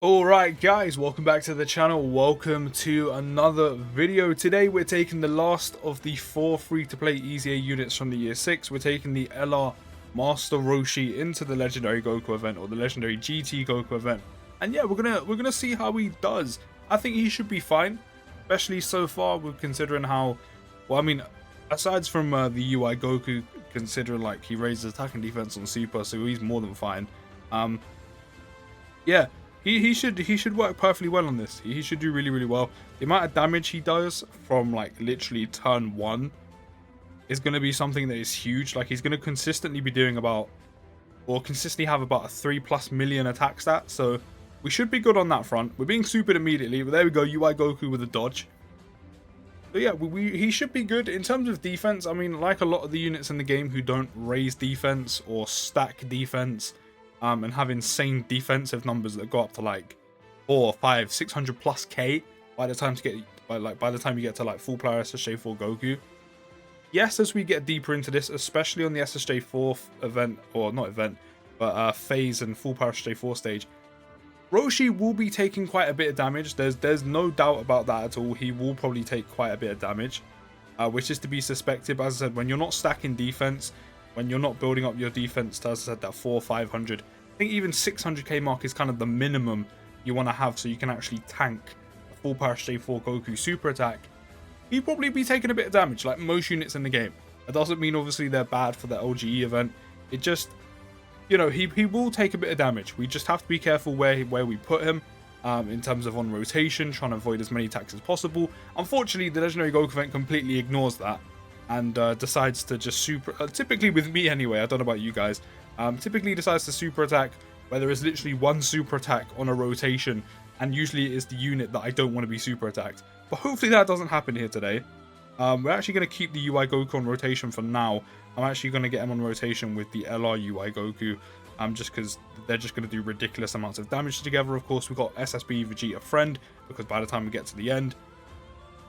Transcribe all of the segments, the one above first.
Alright guys, welcome back to the channel. Welcome to another video. Today we're taking the last of the 4 free-to-play EZA units from the year 6. We're taking the LR Master Roshi into the Legendary Goku event, or the Legendary GT Goku event. And yeah, we're gonna see how he does. I think he should be fine, especially so far. We're considering how, well, I mean, aside from the UI Goku, considering like he raises attack and defense on Super, so he's more than fine. Yeah. He should work perfectly well on this. He should do really well. The amount of damage he does from like literally turn 1 is going to be something that is huge. Like he's going to consistently be doing about, or consistently have about a 3+ million attack stat. So we should be good on that front. We're being supered immediately, but there we go. UI Goku with a dodge. But yeah, he should be good in terms of defense. I mean, like a lot of the units in the game who don't raise defense or stack defense. And have insane defensive numbers that go up to like 400, 500, 600 plus K by the time you get to like full player SSJ4 Goku. Yes, as we get deeper into this, especially on the SSJ4 event, or not event, but phase and full power SSJ4 stage, Roshi will be taking quite a bit of damage. There's no doubt about that at all. He will probably take quite a bit of damage, which is to be suspected. But as I said, when you're not stacking defense, when you're not building up your defense to, as I said, that 400-500, I think even 600k mark is kind of the minimum you want to have so you can actually tank a full power J4 Goku super attack. He'd probably be taking a bit of damage, like most units in the game. That doesn't mean obviously they're bad for the LGE event. It just, you know, he will take a bit of damage. We just have to be careful where we put him in terms of on rotation, trying to avoid as many attacks as possible. Unfortunately, the Legendary Goku event completely ignores that and decides to just super, typically with me anyway, I don't know about you guys, typically decides to super attack where there is literally one super attack on a rotation, and usually it is the unit that I don't want to be super attacked. But hopefully that doesn't happen here today. We're actually going to keep the UI Goku on rotation for now. I'm actually going to get him on rotation with the LR UI Goku, just because they're just going to do ridiculous amounts of damage together. Of course, we've got SSB Vegeta Friend, because by the time we get to the end,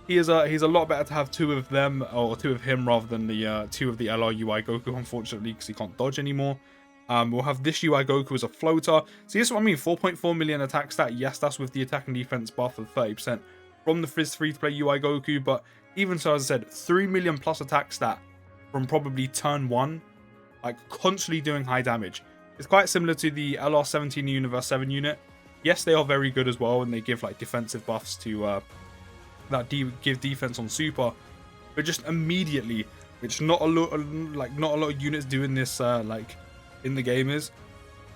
he's a lot better to have 2 of them, or 2 of him, rather than the 2 of the LR UI Goku, unfortunately, because he can't dodge anymore. We'll have this UI Goku as a floater. See, this is what I mean, 4.4 million attack stat. Yes, that's with the attack and defense buff of 30% from the Fizz free-to-play UI Goku, but even so, as I said, 3 million plus attack stat from probably turn 1, like constantly doing high damage. It's quite similar to the LR17 Universe 7 unit. Yes, they are very good as well, and they give like defensive buffs to give defense on super, but just immediately, which not a lot of units doing this like in the game is,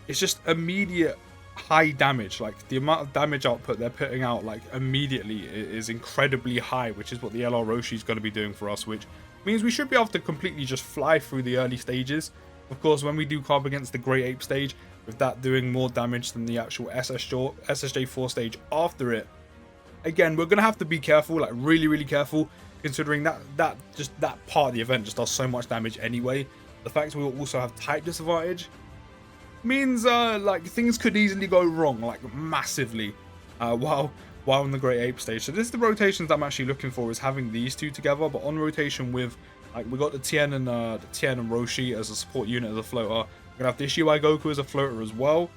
it's just immediate high damage. Like the amount of damage output they're putting out like immediately is incredibly high, which is what the LR Roshi is going to be doing for us, which means we should be able to completely just fly through the early stages. Of course, when we do carb against the Great Ape stage, with that doing more damage than the actual SSJ4 stage after it, again, we're going to have to be careful, like really careful, considering that part of the event just does so much damage anyway. The fact we will also have type disadvantage means like things could easily go wrong, like massively, while in the Great Ape stage. So this is the rotations that I'm actually looking for, is having these 2 together, but on rotation with, like, we got the Tien and Roshi as a support unit as a floater. We're gonna have this UI Goku as a floater as well.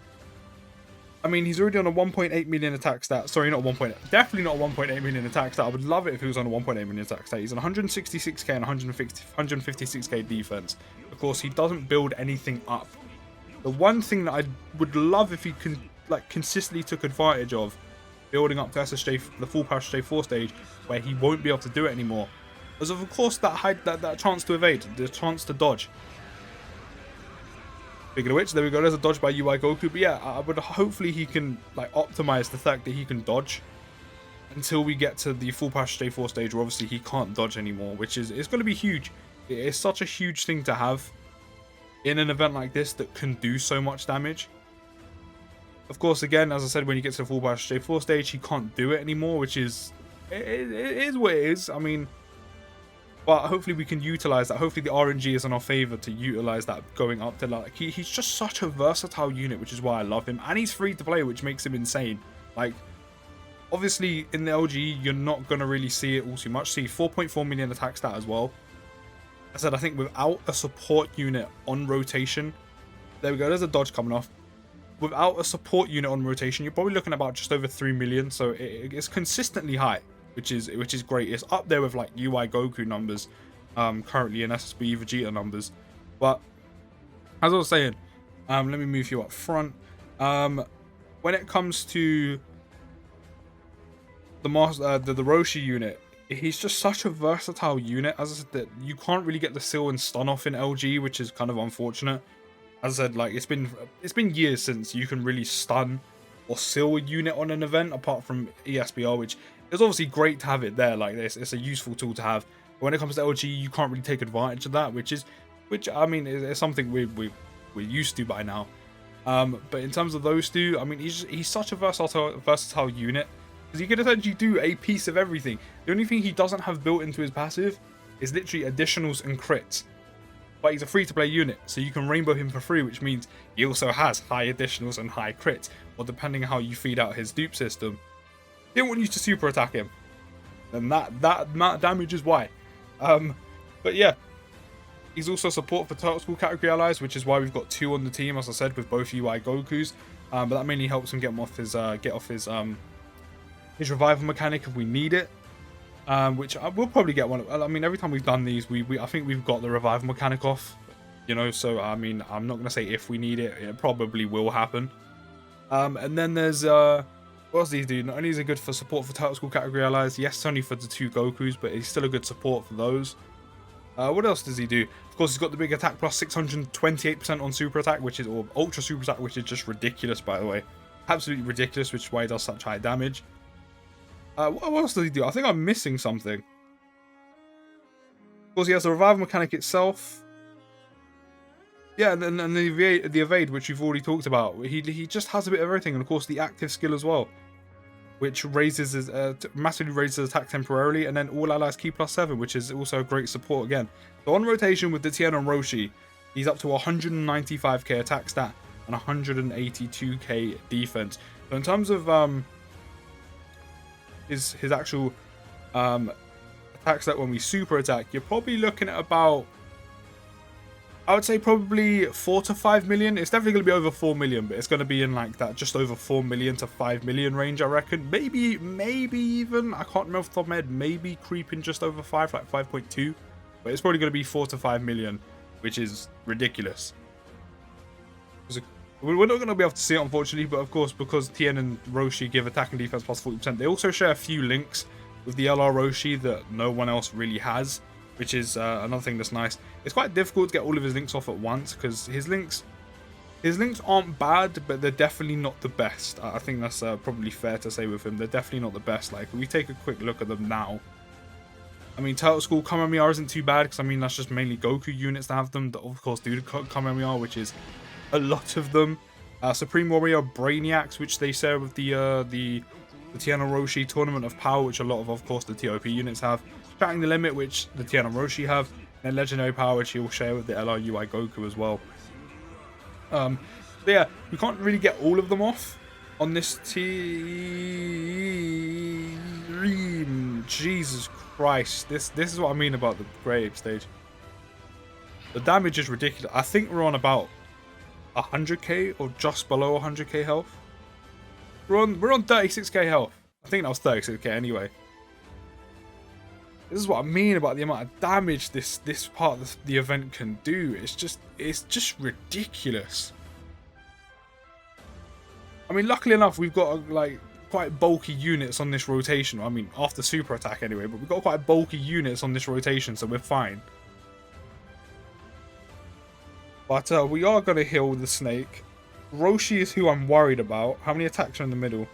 I mean, he's already on a 1.8 million attack stat. Sorry, not 1.8. Definitely not 1.8 million attack stat. I would love it if he was on a 1.8 million attack stat. He's on 166k and 156k defense. Of course, he doesn't build anything up. The one thing that I would love if he consistently took advantage of, building up to SSJ, the full power SSJ4 stage, where he won't be able to do it anymore, is of course that chance to evade, the chance to dodge. Speaking of which, there we go, there's a dodge by UI Goku. But yeah, I would hopefully he can like optimize the fact that he can dodge until we get to the full power J4 stage, where obviously he can't dodge anymore, which is, it's going to be huge. It is such a huge thing to have in an event like this that can do so much damage. Of course, again, as I said, when you get to the full power J4 stage, he can't do it anymore, which is, it is what it is. I mean, but hopefully we can utilize that. Hopefully the RNG is in our favor to utilize that going up to, like, he's just such a versatile unit, which is why I love him. And he's free to play, which makes him insane. Like, obviously in the LGE, you're not going to really see it all too much. See, 4.4 million attack stat as well. I said, I think without a support unit on rotation, there we go, there's a dodge coming off. without a support unit on rotation, you're probably looking at about just over 3 million. So it's consistently high, which is great. It's up there with like UI Goku numbers, currently, and SSB Vegeta numbers. But as I was saying, let me move you up front. When it comes to the Roshi unit, he's just such a versatile unit. As I said, that you can't really get the seal and stun off in LG, which is kind of unfortunate. As I said, like it's been years since you can really stun or seal a unit on an event, apart from ESBR, which is obviously great to have it there. Like this, it's a useful tool to have. But when it comes to LG, you can't really take advantage of that, which I mean is something we're used to by now. But in terms of those two, I mean he's such a versatile unit, because he can essentially do a piece of everything. The only thing he doesn't have built into his passive is literally additionals and crits. But he's a free-to-play unit, so you can rainbow him for free, which means he also has high additionals and high crits, or depending on how you feed out his dupe system. Didn't want you to super attack him, and that damage is why. But yeah, he's also support for Turtle School category allies, which is why we've got 2 on the team, as I said, with both UI Gokus. But that mainly helps him get off his revival mechanic if we need it. Which we'll probably get one. I mean, every time we've done these, I think we've got the revival mechanic off, you know. So I mean, I'm not gonna say if we need it; it probably will happen. And then there's what else do you do? Not only is it good for support for Turtle School category allies, yes, it's only for the 2 Gokus, but it's still a good support for those. What else does he do? Of course, he's got the big attack plus 628% on super attack, or ultra super attack, which is just ridiculous, by the way, absolutely ridiculous, which is why he does such high damage. What else does he do? I think I'm missing something. Of course, he has the revival mechanic itself. Yeah, and then the evade, which we've already talked about. He just has a bit of everything, and of course the active skill as well, which raises his massively raises his attack temporarily, and then all allies keep +7, which is also a great support again. So on rotation with the Tien and Roshi, he's up to 195k attack stat and 182k defense. So in terms of his actual attack stat when we super attack, you're probably looking at about, I would say probably 4 to 5 million. It's definitely going to be over 4 million, but it's going to be in like that just over 4 million to 5 million range, I reckon. Maybe even, I can't remember off the top of my head, maybe creeping just over 5, like 5.2. But it's probably going to be 4 to 5 million, which is ridiculous. We're not going to be able to see it, unfortunately, but of course, because Tien and Roshi give attack and defense plus 40%, they also share a few links with the LR Roshi that no one else really has, which is another thing that's nice. It's quite difficult to get all of his links off at once, because his links aren't bad, but they're definitely not the best. I think that's probably fair to say with him. They're definitely not the best. Like, if we take a quick look at them now, I mean, Turtle School Kamehameha isn't too bad, because I mean, that's just mainly Goku units that have them, that of course do Kamehameha, which is a lot of them. Supreme Warrior Brainiacs, which they share with the Tien and Roshi. Tournament of Power, which a lot of course the TOP units have. Chatting the Limit, which the Tien and Roshi have. And Legendary Power, which he'll share with the LRUI Goku as well. So yeah, we can't really get all of them off on this team. Jesus Christ, this is what I mean about the Grey Ape stage. The damage is ridiculous. I think we're on about 100k or just below 100k health. We're on 36k health. I think that was 36k anyway. This is what I mean about the amount of damage this part of the event can do. It's just ridiculous. I mean, luckily enough, we've got like quite bulky units on this rotation. I mean, after super attack anyway, but we've got quite bulky units on this rotation, so we're fine. But we are going to heal the snake. Roshi is who I'm worried about. How many attacks are in the middle?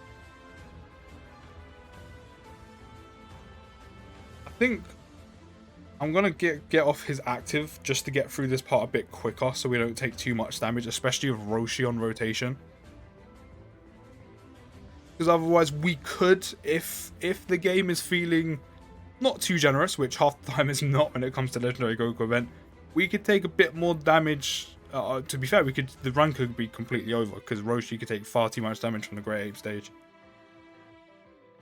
I think I'm going to get off his active just to get through this part a bit quicker so we don't take too much damage, especially with Roshi on rotation. Because otherwise we could, if the game is feeling not too generous, which half the time is not when it comes to Legendary Goku event, we could take a bit more damage. To be fair, the run could be completely over because Roshi could take far too much damage from the Grey Ape stage.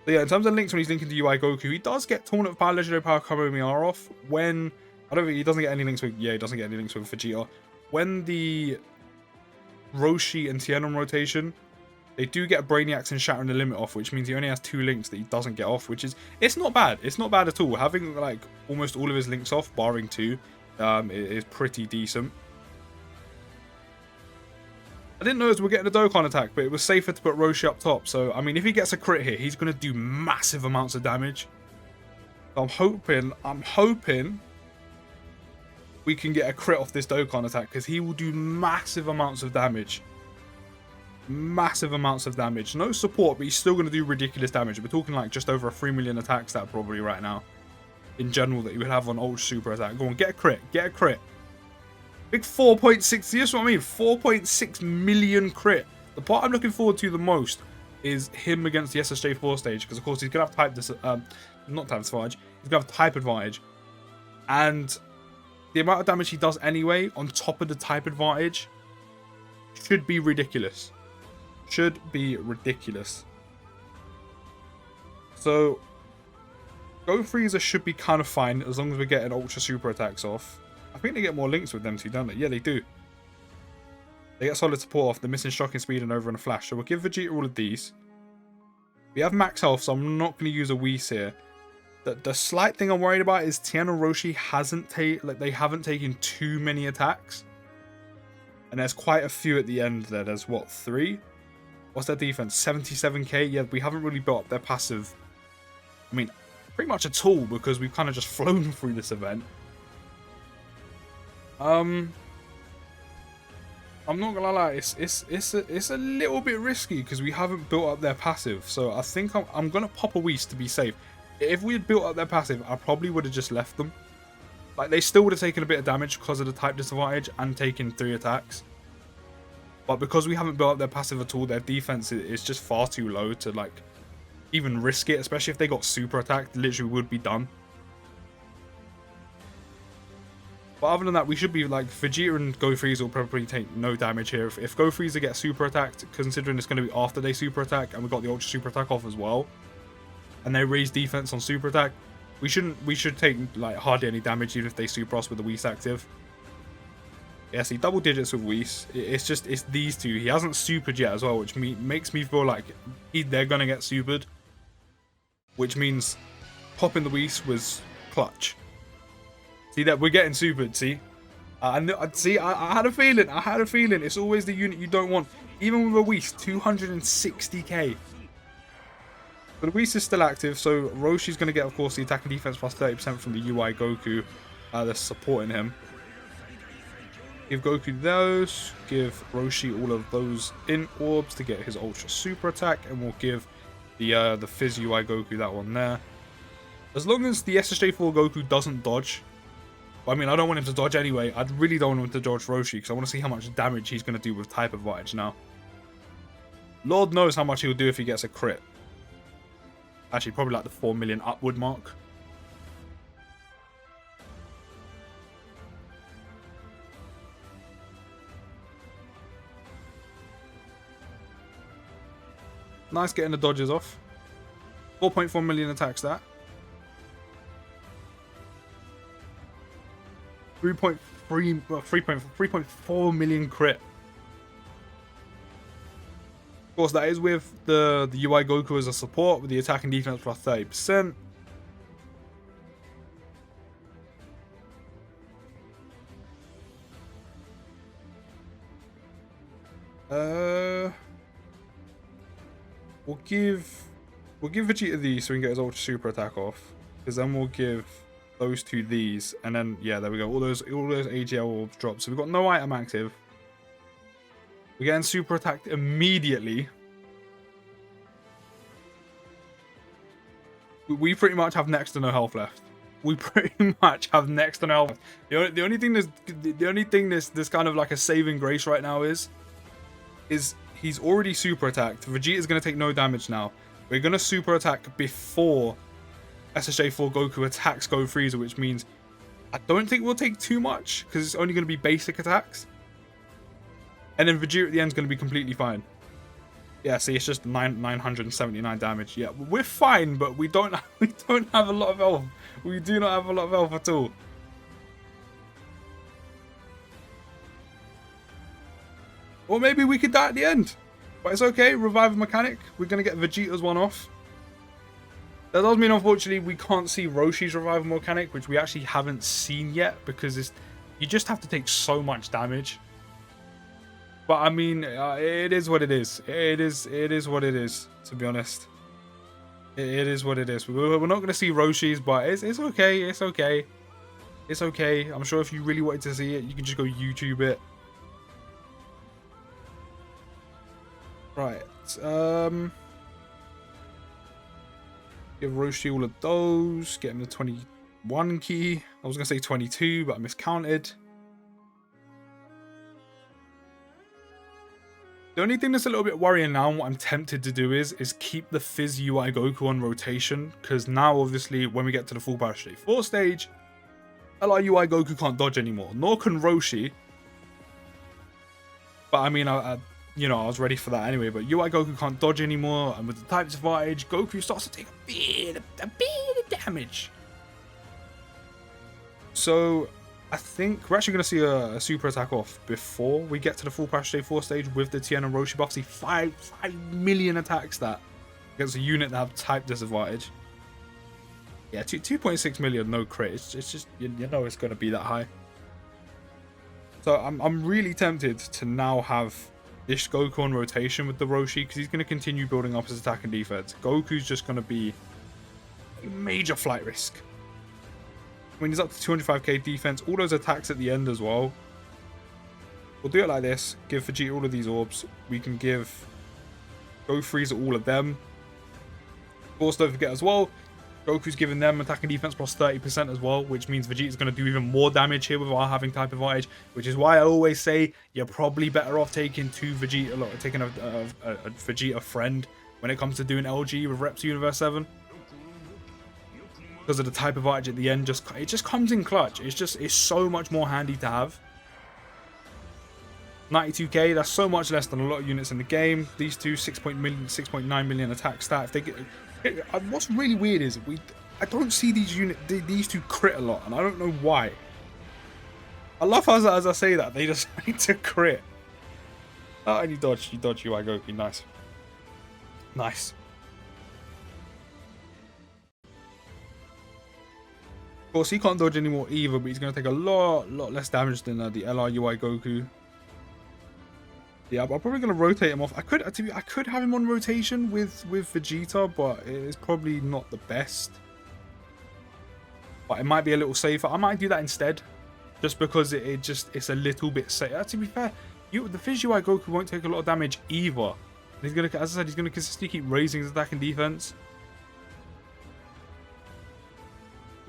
So yeah, in terms of links, when he's linking to UI Goku, he does get Tournament of Power, Legendary Power, Kamehameha off. When I don't think he doesn't get any links with. Yeah, he doesn't get any links with Vegeta. When the Roshi and Tien on rotation, they do get Brainiacs and Shattering the Limit off, which means he only has 2 links that he doesn't get off, which is, it's not bad. It's not bad at all. Having like almost all of his links off, barring 2, is pretty decent. I didn't notice we're getting a Dokkan attack, but it was safer to put Roshi up top. So, I mean, if he gets a crit here, he's going to do massive amounts of damage. So I'm hoping we can get a crit off this Dokkan attack, because he will do massive amounts of damage. Massive amounts of damage. No support, but he's still going to do ridiculous damage. We're talking like just over a 3 million attack stat probably right now. In general, that you would have on Ultra Super attack. Go on, get a crit. Get a crit. Big 4.6, see, that's what I mean, 4.6 million crit. The part I'm looking forward to the most is him against the SSJ4 stage, because of course he's going to have not type disadvantage, he's going to have type advantage. And the amount of damage he does anyway, on top of the type advantage, should be ridiculous. Should be ridiculous. So, Go Freezer should be kind of fine, as long as we're getting Ultra Super attacks off. I think they get more links with them too, don't they? Yeah, they do. They get solid support off. They're missing shocking speed and over and a flash. So we'll give Vegeta all of these. We have max health, so I'm not going to use a Whis here. The slight thing I'm worried about is Tien and Roshi they haven't taken too many attacks. And there's quite a few at the end there. There's what, 3? What's their defense? 77k? Yeah, we haven't really built up their passive. I mean, pretty much at all, because we've kind of just flown through this event. I'm not gonna lie, it's a little bit risky because we haven't built up their passive. So I think I'm gonna pop a Whis to be safe. If we had built up their passive, I probably would have just left them. Like, they still would have taken a bit of damage because of the type disadvantage and taken 3 attacks. But because we haven't built up their passive at all, their defense is just far too low to like even risk it. Especially if they got super attacked, literally would be done. But other than that, we should be like, Vegeta and Go Freezer will probably take no damage here. If Go Freezer gets super attacked, considering it's going to be after they super attack, and we got the Ultra Super attack off as well, and they raise defense on super attack, we should take like hardly any damage even if they super us with the Whis active. Yeah, see, double digits with Whis. It's these two. He hasn't supered yet as well, which makes me feel like they're going to get supered. Which means popping the Whis was clutch. See that we're getting supered, see? I had a feeling. I had a feeling. It's always the unit you don't want. Even with a Whis, 260k. But the Whis is still active, so Roshi's going to get, of course, the attack and defense plus 30% from the UI Goku that's supporting him. Give Goku those. Give Roshi all of those in orbs to get his Ultra Super attack, and we'll give the Fizz UI Goku that one there. As long as the SSJ4 Goku doesn't dodge. I mean, I don't want him to dodge anyway. I really don't want him to dodge Roshi, because I want to see how much damage he's going to do with type advantage now. Lord knows how much he'll do if he gets a crit. Actually, probably like the 4 million upward mark. Nice getting the dodges off. 4.4 million attack stat. 3.4 million crit. Of course, that is with the UI Goku as a support, with the attack and defense plus 30%. We'll give Vegeta these so we can get his Ultra Super attack off, because then we'll give those two these, and then yeah, there we go. All those AGL orbs drop. So we've got no item active. We're getting super attacked immediately. We pretty much have next to no health left. We pretty much have next to no health. The only thing that's kind of like a saving grace right now is he's already super attacked. Vegeta's going to take no damage now. We're going to super attack before SSJ4 Goku attacks Go Freezer, which means I don't think we'll take too much, because it's only going to be basic attacks. And then Vegeta at the end is going to be completely fine. Yeah, see, it's just 979 damage. Yeah, we're fine, but we don't have a lot of health. We do not have a lot of health at all. Or maybe we could die at the end. But it's okay. Revive mechanic. We're going to get Vegeta's one off. That does mean, unfortunately, we can't see Roshi's revival mechanic, which we actually haven't seen yet, because you just have to take so much damage. But I mean, it is what it is. It is what it is, to be honest. It is what it is. We're not going to see Roshi's, but it's okay. It's okay. It's okay. I'm sure if you really wanted to see it, you can just go YouTube it. Right. Give Roshi all of those. Get him the 21 key. I was going to say 22, but I miscounted. The only thing that's a little bit worrying now, and what I'm tempted to do is keep the Fizz UI Goku on rotation. Because now, obviously, when we get to the full Power Stage 4 stage, LR UI Goku can't dodge anymore. Nor can Roshi. But I mean, you know, I was ready for that anyway, but UI Goku can't dodge anymore, and with the type disadvantage, Goku starts to take a bit of damage. So, I think we're actually going to see a super attack off before we get to the full Power Stage 4 stage with the Tien and Roshi buff. See, 5 million attacks that against a unit that have type disadvantage. Yeah, 2.6 million, no crit. It's just, you know it's going to be that high. So, I'm really tempted to now have this Goku on rotation with the Roshi, because he's going to continue building up his attack and defense. Goku's just going to be a major flight risk. When he's up to 205k defense, all those attacks at the end as well. We'll do it like this. Give Vegeta all of these orbs. We can give Go Frieza all of them. Of course, don't forget as well, Goku's giving them attack and defense plus 30% as well, which means Vegeta's going to do even more damage here without having type advantage, which is why I always say you're probably better off taking taking a Vegeta friend when it comes to doing LG with Reps Universe 7. Because of the type advantage at the end, it just comes in clutch. It's so much more handy to have. 92k, that's so much less than a lot of units in the game. These two 6.9 million attack stat. If they get, what's really weird is I don't see these two crit a lot, and I don't know why. I love how as I say that they just like to crit. Oh, and you dodge UI Goku, nice. Nice. Of course, he can't dodge anymore either, but he's going to take a lot less damage than the LR UI Goku. Yeah, I'm probably going to rotate him off. I could have him on rotation with Vegeta, but it's probably not the best. But it might be a little safer. I might do that instead, just because it's a little bit safer. To be fair, the Fizz UI Goku won't take a lot of damage either. And he's going to, as I said, he's going to consistently keep raising his attack and defense.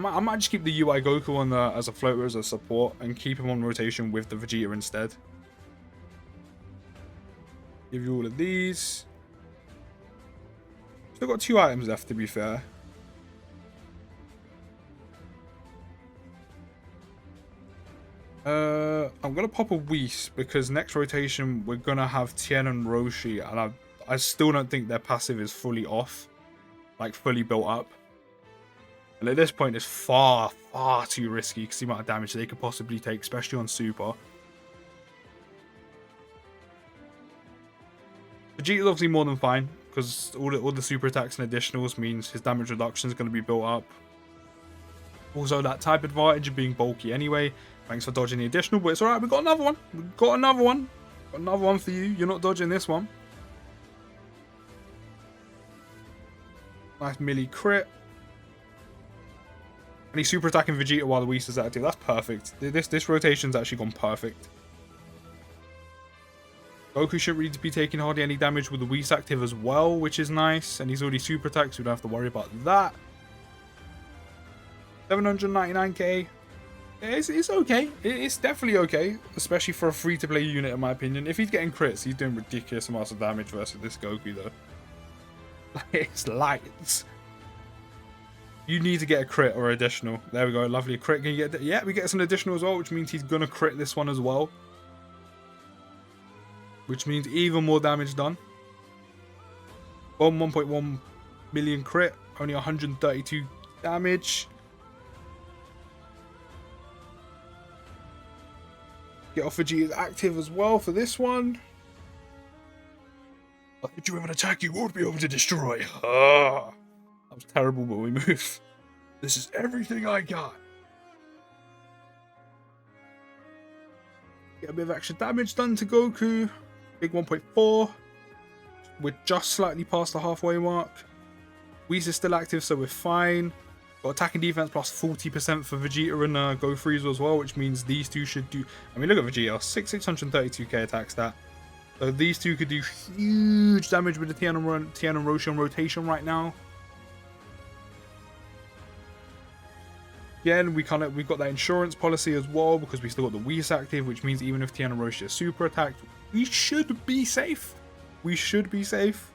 I might just keep the UI Goku on as a floater, as a support, and keep him on rotation with the Vegeta instead. Give you all of these. Still got 2 items left, to be fair. I'm going to pop a Whis, because next rotation we're going to have Tien and Roshi, and I still don't think their passive is fully off. Like, fully built up. And at this point, it's far too risky because the amount of damage they could possibly take, especially on Super. Vegeta's obviously more than fine, because all the super attacks and additionals means his damage reduction is going to be built up. Also, that type advantage of being bulky anyway. Thanks for dodging the additional, but it's alright, we've got another one. We've got another one. Got another one for you. You're not dodging this one. Nice melee crit. And he's super attacking Vegeta while the Whis is active. That's perfect. This rotation's actually gone perfect. Goku shouldn't really be taking hardly any damage with the Whis active as well, which is nice. And he's already super attacked, so we don't have to worry about that. 799k. It's okay. It's definitely okay, especially for a free-to-play unit, in my opinion. If he's getting crits, he's doing ridiculous amounts of damage versus this Goku, though. It's lights. You need to get a crit or additional. There we go. Lovely crit. Can you get? Yeah, we get some additional as well, which means he's gonna crit this one as well. Which means even more damage done. Bomb 1.1 million crit, only 132 damage. Get off Vegeta's active as well for this one. I'll hit you with an attack you won't be able to destroy. Ah. That was terrible, but we move. This is everything I got. Get a bit of extra damage done to Goku. Big 1.4. We're just slightly past the halfway mark. Whis is still active, so we're fine. Got attack and defense plus 40% for Vegeta and Go Frieza as well, which means these two should do... I mean, look at Vegeta. 632k attack stat. So these two could do huge damage with the Tien and Roshi on rotation right now. Again, we've got that insurance policy as well because we still got the Whis active, which means even if Tien and Roshi are super attacked, we should be safe. We should be safe.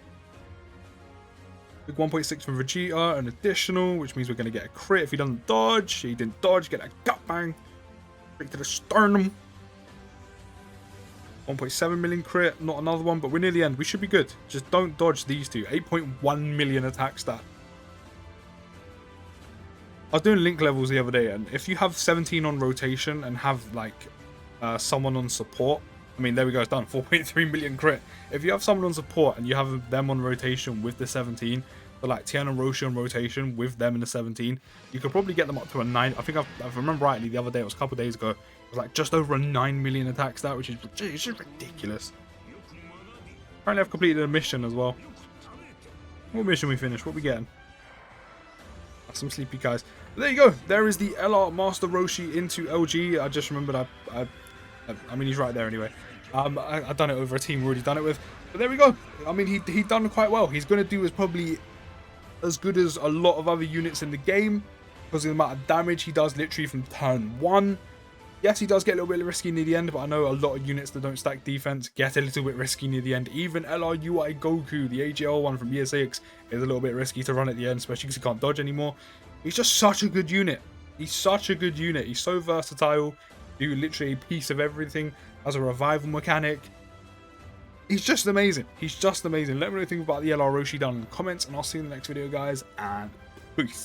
Big 1.6 from Vegeta, an additional, which means we're going to get a crit if he doesn't dodge. He didn't dodge, get a gut bang. Straight to the sternum. 1.7 million crit, not another one, but we're near the end. We should be good. Just don't dodge these two. 8.1 million attack stat. I was doing link levels the other day, and if you have 17 on rotation and have like someone on support, I mean, there we go, it's done. 4.3 million crit. If you have someone on support and you have them on rotation with the 17, so like Tien and Roshi on rotation with them in the 17, you could probably get them up to a 9. I think if I remember rightly, the other day, it was a couple days ago, it was like just over a 9 million attack stat, which is just ridiculous. Apparently, I've completed a mission as well. What mission we finished? What we getting? That's some sleepy guys. But there you go. There is the LR Master Roshi into LG. I just remembered I mean, he's right there anyway. I've done it over a team we've already done it with. But there we go. I mean, he done quite well. He's going to do probably as good as a lot of other units in the game because of the amount of damage he does literally from turn 1. Yes, he does get a little bit risky near the end, but I know a lot of units that don't stack defense get a little bit risky near the end. Even LRUI Goku, the AGL one from year 6, is a little bit risky to run at the end, especially because he can't dodge anymore. He's just such a good unit. He's such a good unit. He's so versatile. Do literally a piece of everything as a revival mechanic. He's just amazing. He's just amazing. Let me know what you think about the LR Roshi down in the comments, and I'll see you in the next video, guys, and peace.